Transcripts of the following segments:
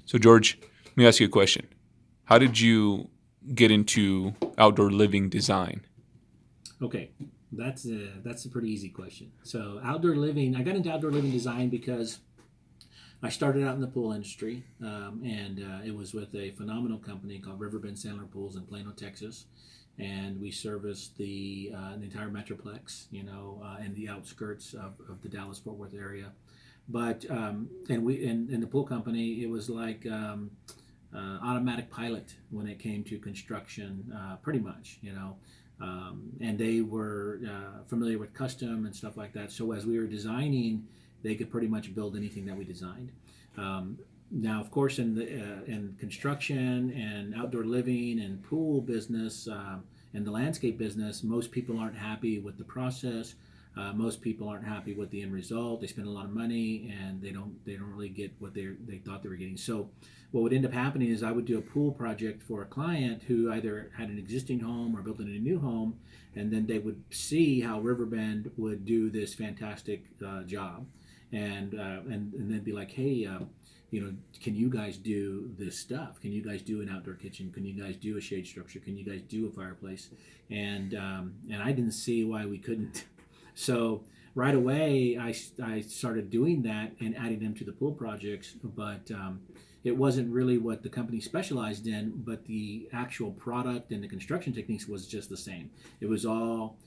So, George, let me ask you a question. How did you get into outdoor living design? Okay, that's a pretty easy question. So outdoor living, I got into outdoor living design because I started out in the pool industry, and it was with a phenomenal company called Riverbend Sandler Pools in Plano, Texas, and we serviced the entire metroplex, and the outskirts of the Dallas Fort Worth area. But and we in the pool company, it was like automatic pilot when it came to construction, pretty much, and they were familiar with custom and stuff like that. So as we were designing, they could pretty much build anything that we designed. Um, Now, of course, in construction and outdoor living and pool business and the landscape business, most people aren't happy with the process. Most people aren't happy with the end result. They spend a lot of money and they don't really get what they thought they were getting. So, what would end up happening is I would do a pool project for a client who either had an existing home or built a new home, and then they would see how Riverbend would do this fantastic job, and then be like, hey, can you guys do this stuff? Can you guys do an outdoor kitchen? Can you guys do a shade structure? Can you guys do a fireplace? And I didn't see why we couldn't. So right away, I started doing that and adding them to the pool projects, but it wasn't really what the company specialized in, but the actual product and the construction techniques was just the same. It was all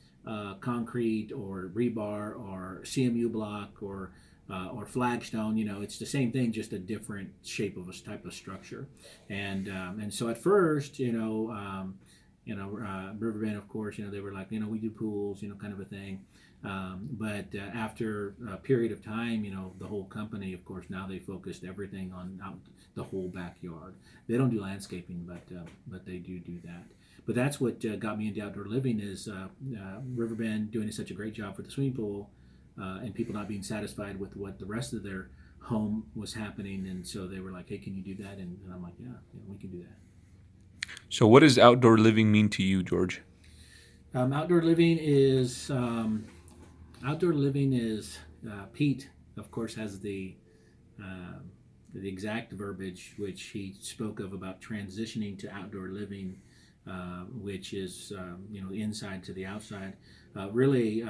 concrete or rebar or CMU block or flagstone. It's the same thing, just a different shape of a type of structure. And so at first, Riverbend, of course, they were like, we do pools, kind of a thing. But after a period of time, the whole company, of course, now they focused everything on out the whole backyard. They don't do landscaping, but they do that. But that's what got me into outdoor living is Riverbend doing such a great job for the swimming pool, and people not being satisfied with what the rest of their home was happening, and so they were like, "Hey, can you do that?" And I'm like, "Yeah, we can do that." So, what does outdoor living mean to you, George? Outdoor living is Pete, of course, has uh, the exact verbiage which he spoke of about transitioning to outdoor living, which is inside to the outside. Really,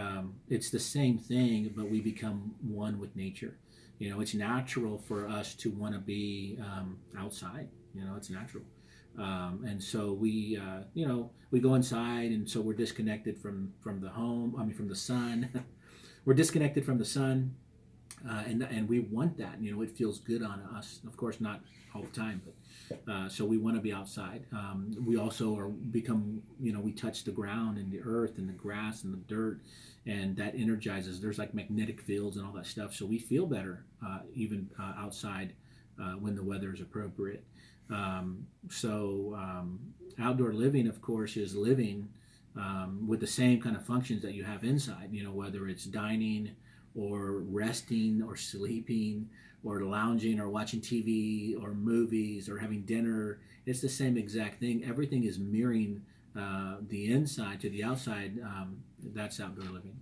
it's the same thing, but we become one with nature. It's natural for us to want to be outside. It's natural. And so we go inside, and so we're disconnected from the home. I mean, from the sun. We're disconnected from the sun, and we want that. It feels good on us. Of course, not all the time, but so we want to be outside. We also are become. We touch the ground and the earth and the grass and the dirt, and that energizes. There's like magnetic fields and all that stuff. So we feel better even outside when the weather is appropriate. Outdoor living, of course, is living with the same kind of functions that you have inside, whether it's dining or resting or sleeping or lounging or watching TV or movies or having dinner. It's the same exact thing. Everything is mirroring the inside to the outside. That's outdoor living.